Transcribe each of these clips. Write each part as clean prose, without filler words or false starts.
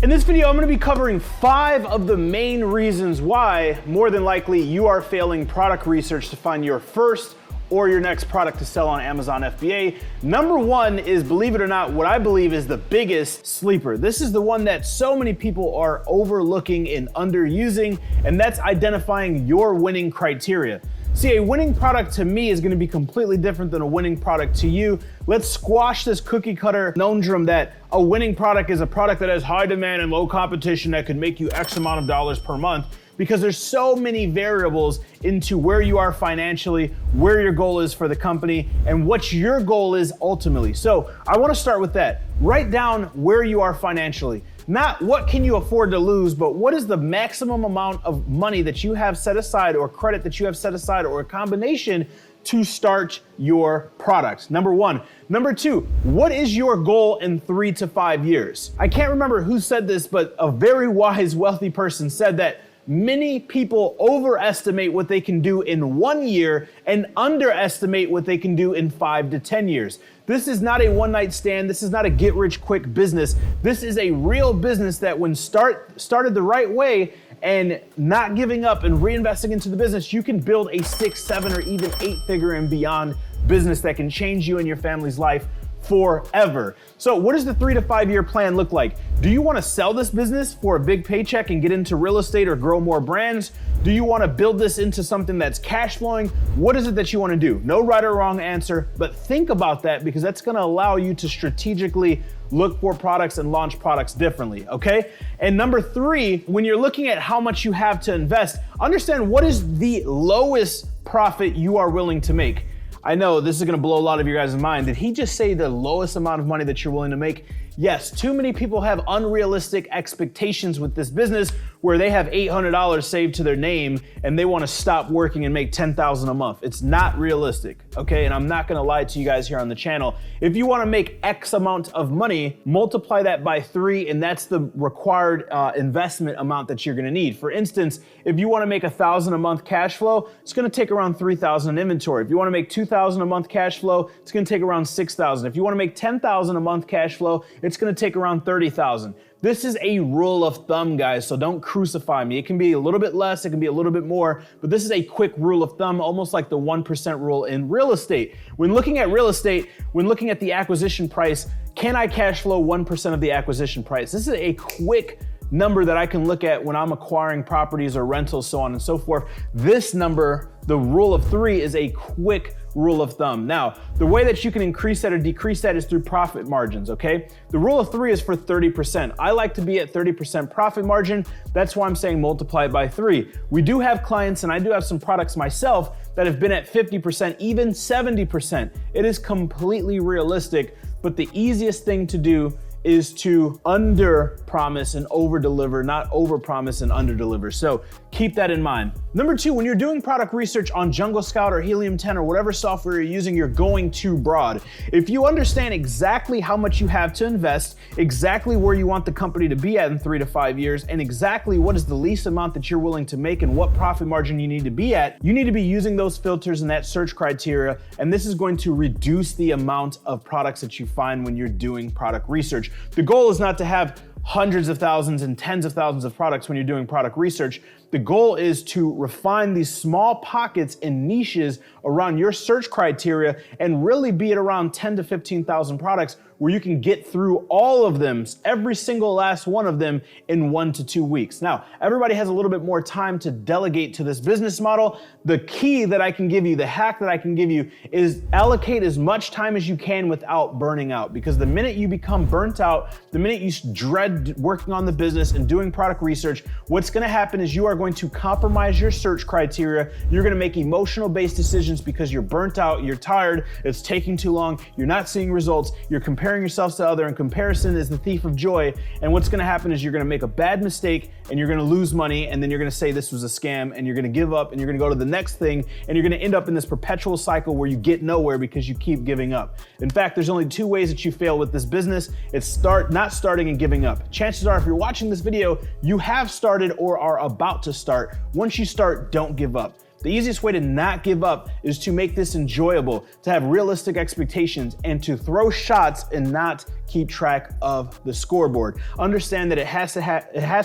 In this video, I'm gonna be covering 5 of the main reasons why, more than likely, you are failing product research to find your first or your next product to sell on Amazon FBA. Number 1 is, believe it or not, what I believe is the biggest sleeper. This is the one that so many people are overlooking and underusing, and that's identifying your winning criteria. See, a winning product to me is gonna be completely different than a winning product to you. Let's squash this cookie cutter conundrum that a winning product is a product that has high demand and low competition that could make you X amount of dollars per month, because there's so many variables into where you are financially, where your goal is for the company, and what your goal is ultimately. So I wanna start with that. Write down where you are financially. Not what can you afford to lose, but what is the maximum amount of money that you have set aside, or credit that you have set aside, or a combination to start your product. Number 1. Number 2, what is your goal in 3 to 5 years? I can't remember who said this, but a very wise, wealthy person said that many people overestimate what they can do in 1 year and underestimate what they can do in 5 to 10 years. This is not a one-night stand. This is not a get-rich-quick business. This is a real business that when started the right way and not giving up and reinvesting into the business, you can build a 6, 7, or even 8-figure and beyond business that can change you and your family's life forever. So what does the 3 to 5 year plan look like? Do you want to sell this business for a big paycheck and get into real estate or grow more brands? Do you want to build this into something that's cash flowing? What is it that you want to do? No right or wrong answer, but think about that, because that's going to allow you to strategically look for products and launch products differently, okay? And number 3, when you're looking at how much you have to invest, understand what is the lowest profit you are willing to make. I know this is gonna blow a lot of your guys' mind. Did he just say the lowest amount of money that you're willing to make? Yes, too many people have unrealistic expectations with this business where they have $800 saved to their name and they wanna stop working and make $10,000 a month. It's not realistic, okay? And I'm not gonna lie to you guys here on the channel. If you wanna make X amount of money, multiply that by 3, and that's the required investment amount that you're gonna need. For instance, if you wanna make $1,000 a month cash flow, it's gonna take around 3,000 in inventory. If you wanna make 2,000 a month cash flow, it's gonna take around 6,000. If you wanna make 10,000 a month cash flow, it's gonna take around 30,000. This is a rule of thumb, guys, so don't crucify me. It can be a little bit less, it can be a little bit more, but this is a quick rule of thumb, almost like the 1% rule in real estate. When looking at real estate, when looking at the acquisition price, can I cash flow 1% of the acquisition price? This is a quick number that I can look at when I'm acquiring properties or rentals, so on and so forth. This number, the rule of 3, is a quick rule of thumb. Now, the way that you can increase that or decrease that is through profit margins, okay? The rule of 3 is for 30%. I like to be at 30% profit margin. That's why I'm saying multiply it by 3. We do have clients, and I do have some products myself that have been at 50%, even 70%. It is completely realistic, but the easiest thing to do is to under promise and over deliver, not over promise and under deliver. So keep that in mind. Number 2, when you're doing product research on Jungle Scout or Helium 10 or whatever software you're using, you're going too broad. If you understand exactly how much you have to invest, exactly where you want the company to be at in 3 to 5 years, and exactly what is the least amount that you're willing to make and what profit margin you need to be at, you need to be using those filters and that search criteria, and this is going to reduce the amount of products that you find when you're doing product research. The goal is not to have hundreds of thousands and tens of thousands of products when you're doing product research. The goal is to refine these small pockets and niches around your search criteria and really be at around 10 to 15,000 products where you can get through all of them, every single last one of them, in 1 to 2 weeks. Now, everybody has a little bit more time to delegate to this business model. The key that I can give you, the hack that I can give you, is allocate as much time as you can without burning out. Because the minute you become burnt out, the minute you dread working on the business and doing product research, what's gonna happen is you are going to compromise your search criteria. You're gonna make emotional-based decisions because you're burnt out, you're tired, it's taking too long, you're not seeing results, you're comparing yourself to other, and comparison is the thief of joy. And what's gonna happen is you're gonna make a bad mistake and you're gonna lose money, and then you're gonna say this was a scam, and you're gonna give up, and you're gonna go to the next thing, and you're gonna end up in this perpetual cycle where you get nowhere because you keep giving up. In fact, there's only 2 ways that you fail with this business. It's not starting and giving up. Chances are, if you're watching this video, you have started or are about to start. Once you start, don't give up. The easiest way to not give up is to make this enjoyable, to have realistic expectations, and to throw shots and not keep track of the scoreboard. Understand that it has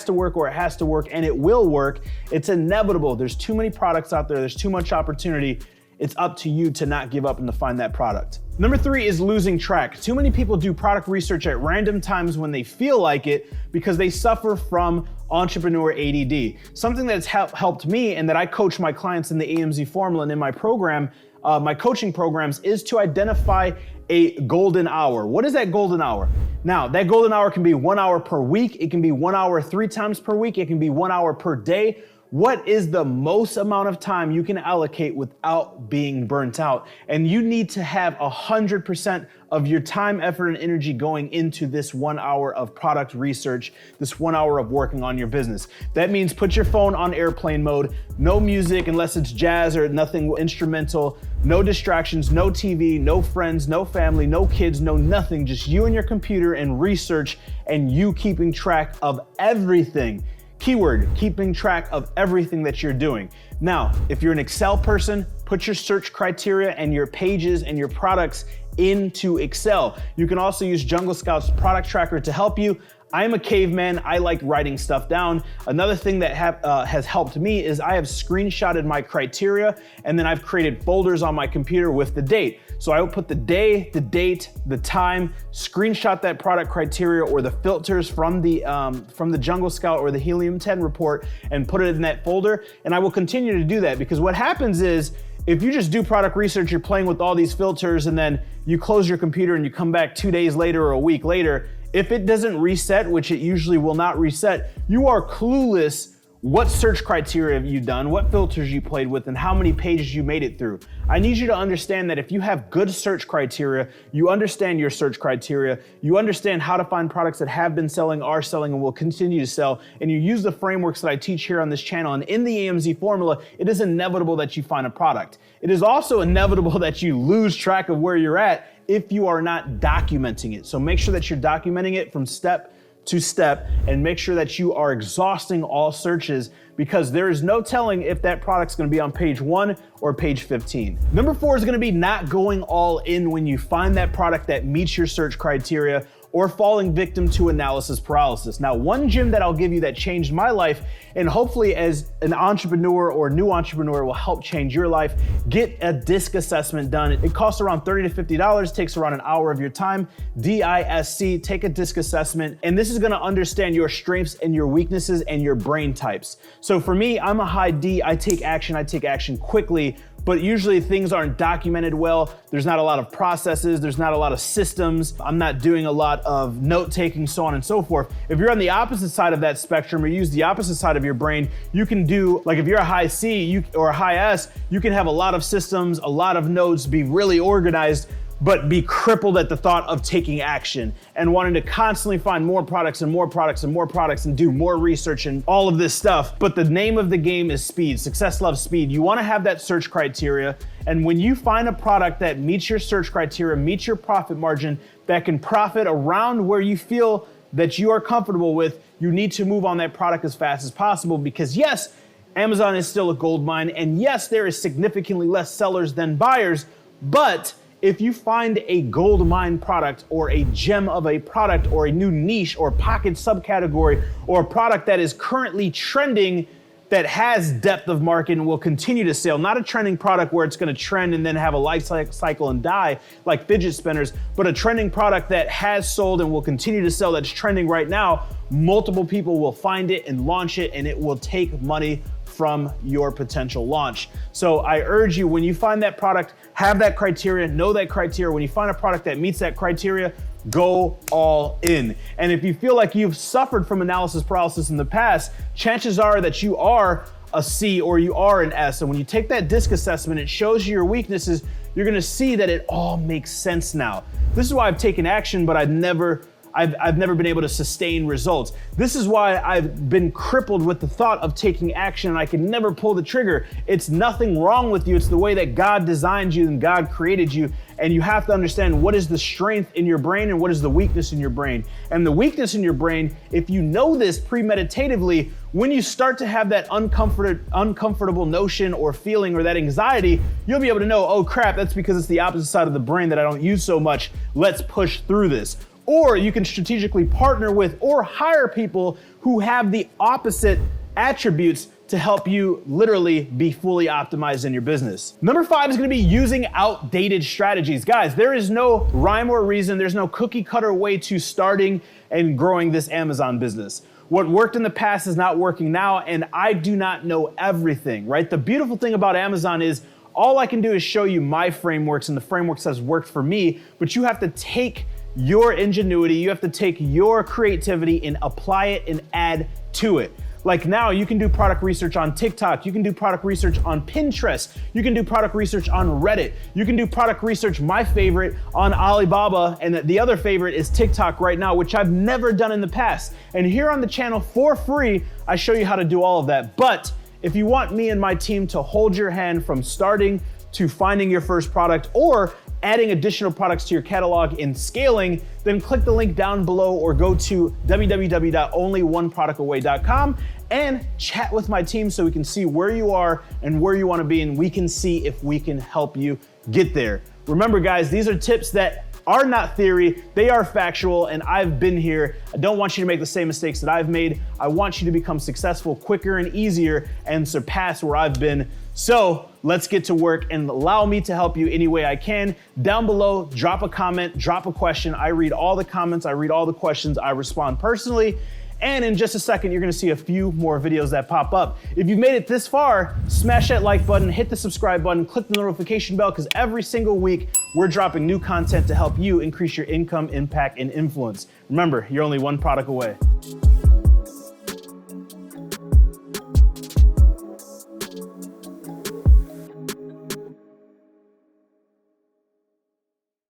to work, and it will work. It's inevitable. There's too many products out there. There's too much opportunity. It's up to you to not give up and to find that product. Number 3 is losing track. Too many people do product research at random times when they feel like it because they suffer from entrepreneur ADD. Something that's helped me and that I coach my clients in the AMZ formula and in my program, my coaching programs, is to identify a golden hour. What is that golden hour? Now, that golden hour can be 1 hour per week. It can be 1 hour 3 times per week. It can be 1 hour per day. What is the most amount of time you can allocate without being burnt out? And you need to have 100% of your time, effort, and energy going into this 1 hour of product research, this 1 hour of working on your business. That means put your phone on airplane mode, no music unless it's jazz or nothing instrumental, no distractions, no TV, no friends, no family, no kids, no nothing, just you and your computer and research, and you keeping track of everything. Keyword, keeping track of everything that you're doing. Now, if you're an Excel person, put your search criteria and your pages and your products into Excel. You can also use Jungle Scout's product tracker to help you. I am a caveman. I like writing stuff down. Another thing that has helped me is I have screenshotted my criteria, and then I've created folders on my computer with the date. So I will put the day, the date, the time, screenshot that product criteria or the filters from the Jungle Scout or the Helium 10 report and put it in that folder. And I will continue to do that, because what happens is, if you just do product research, you're playing with all these filters, and then you close your computer and you come back 2 days later or a week later, if it doesn't reset, which it usually will not reset, you are clueless what search criteria have you done, what filters you played with, and how many pages you made it through. I need you to understand that if you have good search criteria, you understand your search criteria, you understand how to find products that have been selling, are selling, and will continue to sell, and you use the frameworks that I teach here on this channel and in the AMZ formula, it is inevitable that you find a product. It is also inevitable that you lose track of where you're at if you are not documenting it. So make sure that you're documenting it from step to step, and make sure that you are exhausting all searches, because there is no telling if that product's gonna be on page 1 or page 15. Number 4 is gonna be not going all in when you find that product that meets your search criteria, or falling victim to analysis paralysis. Now, one gem that I'll give you that changed my life, and hopefully as an entrepreneur or new entrepreneur will help change your life, get a DISC assessment done. It costs around $30 to $50, takes around an hour of your time. DISC, take a DISC assessment, and this is gonna understand your strengths and your weaknesses and your brain types. So for me, I'm a high D, I take action quickly, but usually things aren't documented well. There's not a lot of processes. There's not a lot of systems. I'm not doing a lot of note taking, so on and so forth. If you're on the opposite side of that spectrum, or use the opposite side of your brain, you can do, like if you're a high C or a high S, you can have a lot of systems, a lot of notes, be really organized, but be crippled at the thought of taking action and wanting to constantly find more products and more products and more products and do more research and all of this stuff. But the name of the game is speed. Success loves speed. You want to have that search criteria. And when you find a product that meets your search criteria, meets your profit margin, that can profit around where you feel that you are comfortable with, you need to move on that product as fast as possible, because yes, Amazon is still a gold mine. And yes, there is significantly less sellers than buyers, but if you find a gold mine product or a gem of a product or a new niche or pocket subcategory or a product that is currently trending, that has depth of market and will continue to sell, not a trending product where it's going to trend and then have a life cycle and die like fidget spinners, but a trending product that has sold and will continue to sell, that's trending right now, multiple people will find it and launch it, and it will take money from your potential launch. So I urge you, when you find that product, have that criteria, know that criteria. When you find a product that meets that criteria, go all in. And if you feel like you've suffered from analysis paralysis in the past, chances are that you are a C or you are an S. And when you take that DISC assessment, it shows you your weaknesses. You're gonna see that it all makes sense now. This is why I've taken action, but I've never been able to sustain results. This is why I've been crippled with the thought of taking action and I can never pull the trigger. It's nothing wrong with you. It's the way that God designed you and God created you. And you have to understand what is the strength in your brain and what is the weakness in your brain. And the weakness in your brain, if you know this premeditatively, when you start to have that uncomfortable notion or feeling or that anxiety, you'll be able to know, oh crap, that's because it's the opposite side of the brain that I don't use so much. Let's push through this. Or you can strategically partner with or hire people who have the opposite attributes to help you literally be fully optimized in your business. Number 5 is gonna be using outdated strategies. Guys, there is no rhyme or reason, there's no cookie cutter way to starting and growing this Amazon business. What worked in the past is not working now, and I do not know everything, right? The beautiful thing about Amazon is all I can do is show you my frameworks and the frameworks that's worked for me, but you have to take your ingenuity, you have to take your creativity and apply it and add to it. Like now you can do product research on TikTok, you can do product research on Pinterest, you can do product research on Reddit, you can do product research, my favorite, on Alibaba, and the other favorite is TikTok right now, which I've never done in the past. And here on the channel for free, I show you how to do all of that. But if you want me and my team to hold your hand from starting to finding your first product or adding additional products to your catalog and scaling, then click the link down below or go to www.onlyoneproductaway.com and chat with my team so we can see where you are and where you want to be, and we can see if we can help you get there. Remember guys, these are tips that are not theory, they are factual, and I've been here. I don't want you to make the same mistakes that I've made. I want you to become successful quicker and easier and surpass where I've been. So let's get to work and allow me to help you any way I can. Down below, drop a comment, drop a question. I read all the comments, I read all the questions, I respond personally. And in just a second, you're gonna see a few more videos that pop up. If you've made it this far, smash that like button, hit the subscribe button, click the notification bell, because every single week we're dropping new content to help you increase your income, impact, and influence. Remember, you're only one product away.